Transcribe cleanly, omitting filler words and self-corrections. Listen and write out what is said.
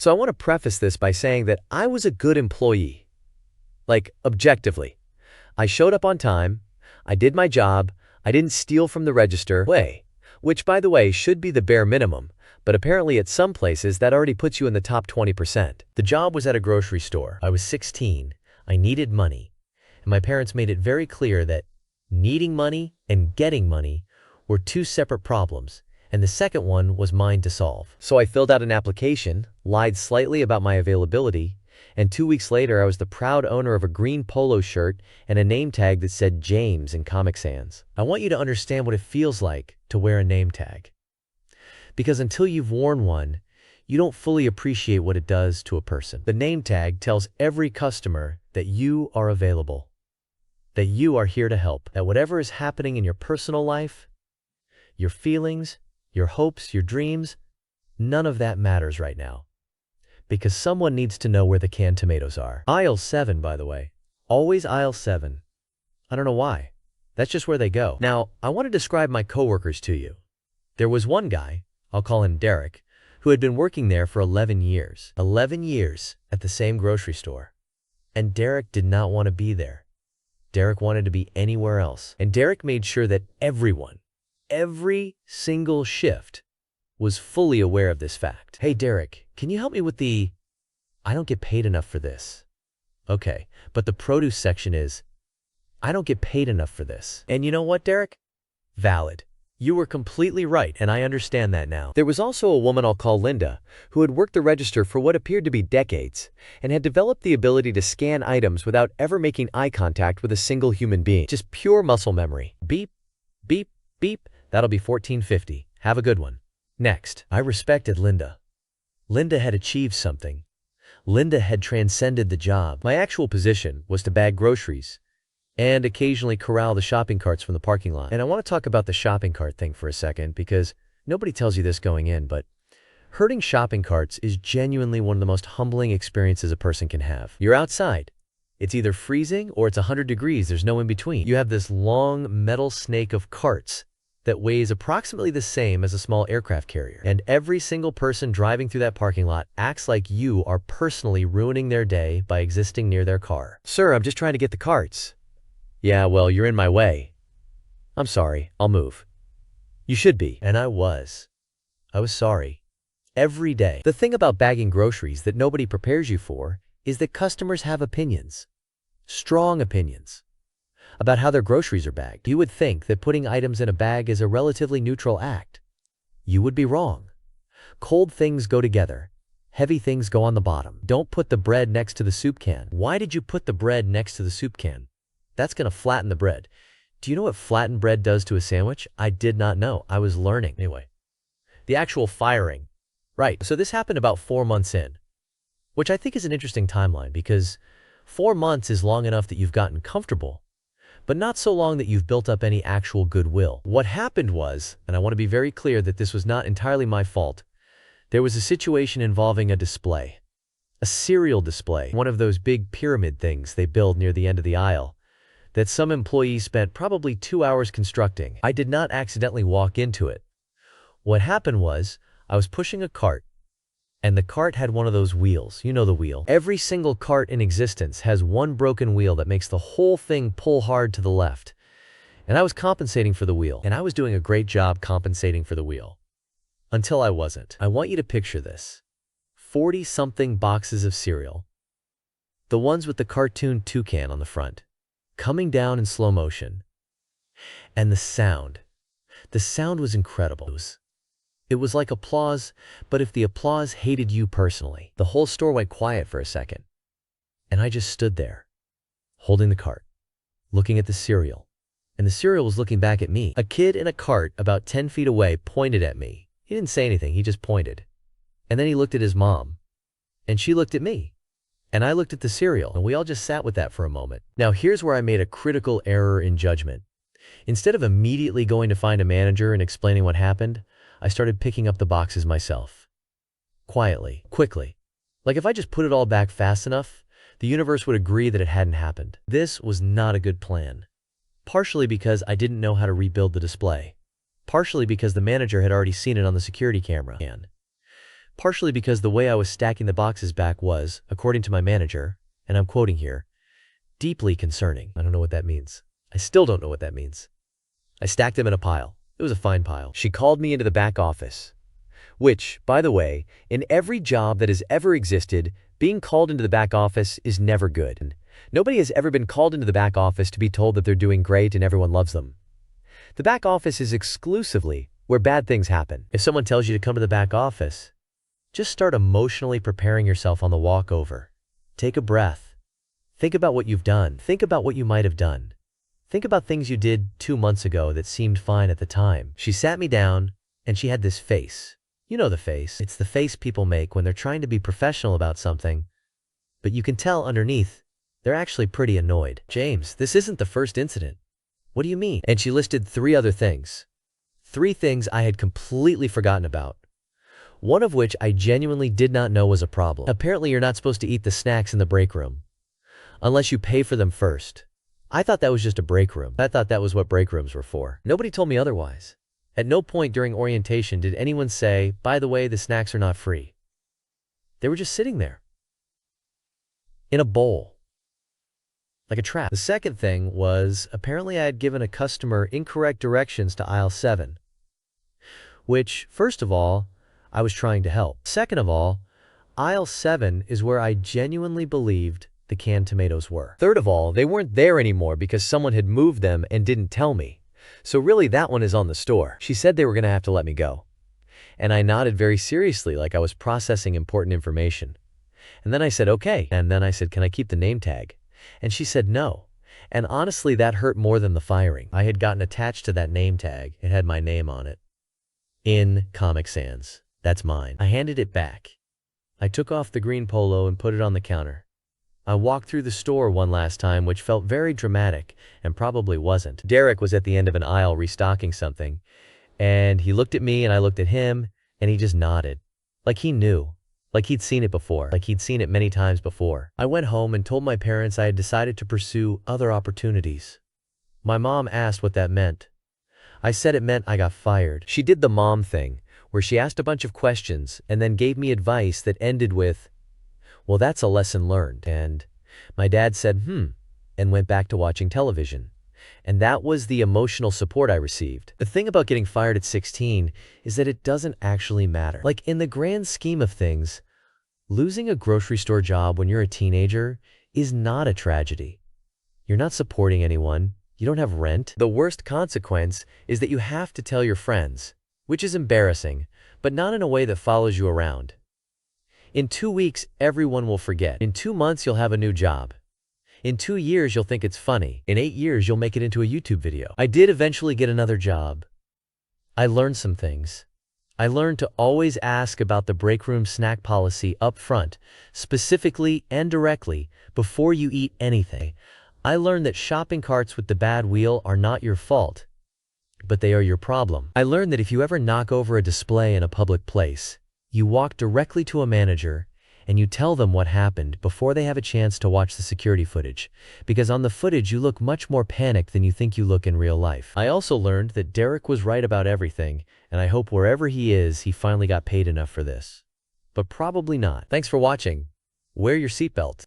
So I want to preface this by saying that I was a good employee. Like, objectively. I showed up on time, I did my job, I didn't steal from the register, which by the way should be the bare minimum, but apparently at some places that already puts you in the top 20%. The job was at a grocery store. I was 16, I needed money, and my parents made it very clear that needing money and getting money were two separate problems, and the second one was mine to solve. So I filled out an application, lied slightly about my availability, and 2 weeks later I was the proud owner of a green polo shirt and a name tag that said James in Comic Sans. I want you to understand what it feels like to wear a name tag. Because until you've worn one, you don't fully appreciate what it does to a person. The name tag tells every customer that you are available, that you are here to help, that whatever is happening in your personal life, your feelings, your hopes, your dreams, none of that matters right now. Because someone needs to know where the canned tomatoes are. Aisle 7, by the way. Always aisle 7. I don't know why. That's just where they go. Now, I want to describe my coworkers to you. There was one guy, I'll call him Derek, who had been working there for 11 years. 11 years at the same grocery store. And Derek did not want to be there. Derek wanted to be anywhere else. And Derek made sure that everyone, every single shift, was fully aware of this fact. Hey, Derek, can you help me with I don't get paid enough for this. Okay, but the produce section is, I don't get paid enough for this. And you know what, Derek? Valid. You were completely right, and I understand that now. There was also a woman I'll call Linda, who had worked the register for what appeared to be decades, and had developed the ability to scan items without ever making eye contact with a single human being. Just pure muscle memory. Beep, beep, beep. That'll be $14.50. Have a good one. Next, I respected Linda. Linda had achieved something. Linda had transcended the job. My actual position was to bag groceries and occasionally corral the shopping carts from the parking lot. And I want to talk about the shopping cart thing for a second because nobody tells you this going in, but herding shopping carts is genuinely one of the most humbling experiences a person can have. You're outside. It's either freezing or it's 100 degrees. There's no in between. You have this long metal snake of carts that weighs approximately the same as a small aircraft carrier. And every single person driving through that parking lot acts like you are personally ruining their day by existing near their car. Sir, I'm just trying to get the carts. Yeah, well, you're in my way. I'm sorry, I'll move. You should be. And I was. I was sorry. Every day. The thing about bagging groceries that nobody prepares you for is that customers have opinions. Strong opinions. About how their groceries are bagged. You would think that putting items in a bag is a relatively neutral act. You would be wrong. Cold things go together. Heavy things go on the bottom. Don't put the bread next to the soup can. Why did you put the bread next to the soup can? That's going to flatten the bread. Do you know what flattened bread does to a sandwich? I did not know. I was learning. Anyway, the actual firing. Right, so this happened about 4 months in, which I think is an interesting timeline because 4 months is long enough that you've gotten comfortable, but not so long that you've built up any actual goodwill. What happened was, and I want to be very clear that this was not entirely my fault, there was a situation involving a display. A cereal display. One of those big pyramid things they build near the end of the aisle that some employees spent probably 2 hours constructing. I did not accidentally walk into it. What happened was, I was pushing a cart, and the cart had one of those wheels. You know the wheel. Every single cart in existence has one broken wheel that makes the whole thing pull hard to the left. And I was compensating for the wheel. And I was doing a great job compensating for the wheel. Until I wasn't. I want you to picture this. 40-something boxes of cereal. The ones with the cartoon toucan on the front. Coming down in slow motion. And the sound. The sound was incredible. It was like applause, but if the applause hated you personally. The whole store went quiet for a second. And I just stood there, holding the cart, looking at the cereal. And the cereal was looking back at me. A kid in a cart about 10 feet away pointed at me. He didn't say anything, he just pointed. And then he looked at his mom. And she looked at me. And I looked at the cereal, and we all just sat with that for a moment. Now here's where I made a critical error in judgment. Instead of immediately going to find a manager and explaining what happened, I started picking up the boxes myself. Quietly, quickly. Like if I just put it all back fast enough, the universe would agree that it hadn't happened. This was not a good plan. Partially because I didn't know how to rebuild the display. Partially because the manager had already seen it on the security camera. And partially because the way I was stacking the boxes back was, according to my manager, and I'm quoting here, deeply concerning. I don't know what that means. I still don't know what that means. I stacked them in a pile. It was a fine pile. She called me into the back office, which, by the way, in every job that has ever existed, being called into the back office is never good. Nobody has ever been called into the back office to be told that they're doing great and everyone loves them. The back office is exclusively where bad things happen. If someone tells you to come to the back office, just start emotionally preparing yourself on the walk over. Take a breath. Think about what you've done. Think about what you might have done. Think about things you did 2 months ago that seemed fine at the time. She sat me down, and she had this face. You know the face. It's the face people make when they're trying to be professional about something, but you can tell underneath, they're actually pretty annoyed. James, this isn't the first incident. What do you mean? And she listed 3 other things. 3 things I had completely forgotten about. One of which I genuinely did not know was a problem. Apparently, you're not supposed to eat the snacks in the break room unless you pay for them first. I thought that was just a break room. I thought that was what break rooms were for. Nobody told me otherwise. At no point during orientation did anyone say, by the way, the snacks are not free. They were just sitting there in a bowl, like a trap. The second thing was, apparently I had given a customer incorrect directions to aisle 7, which, first of all, I was trying to help. Second of all, aisle 7 is where I genuinely believed the canned tomatoes were. Third of all, they weren't there anymore because someone had moved them and didn't tell me. So really that one is on the store. She said they were going to have to let me go. And I nodded very seriously like I was processing important information. And then I said, okay. And then I said, can I keep the name tag? And she said no. And honestly, that hurt more than the firing. I had gotten attached to that name tag. It had my name on it. In Comic Sans. That's mine. I handed it back. I took off the green polo and put it on the counter. I walked through the store one last time, which felt very dramatic and probably wasn't. Derek was at the end of an aisle restocking something, and he looked at me and I looked at him, and he just nodded. Like he knew. Like he'd seen it before. Like he'd seen it many times before. I went home and told my parents I had decided to pursue other opportunities. My mom asked what that meant. I said it meant I got fired. She did the mom thing, where she asked a bunch of questions and then gave me advice that ended with, well, that's a lesson learned. And my dad said, and went back to watching television. And that was the emotional support I received. The thing about getting fired at 16 is that it doesn't actually matter. Like in the grand scheme of things, losing a grocery store job when you're a teenager is not a tragedy. You're not supporting anyone. You don't have rent. The worst consequence is that you have to tell your friends, which is embarrassing, but not in a way that follows you around. In 2 weeks, everyone will forget. In 2 months, you'll have a new job. In 2 years, you'll think it's funny. In 8 years, you'll make it into a YouTube video. I did eventually get another job. I learned some things. I learned to always ask about the break room snack policy up front, specifically and directly, before you eat anything. I learned that shopping carts with the bad wheel are not your fault, but they are your problem. I learned that if you ever knock over a display in a public place, you walk directly to a manager and you tell them what happened before they have a chance to watch the security footage, because on the footage you look much more panicked than you think you look in real life. I also learned that Derek was right about everything, and I hope wherever he is, he finally got paid enough for this. But probably not. Thanks for watching. Wear your seatbelt.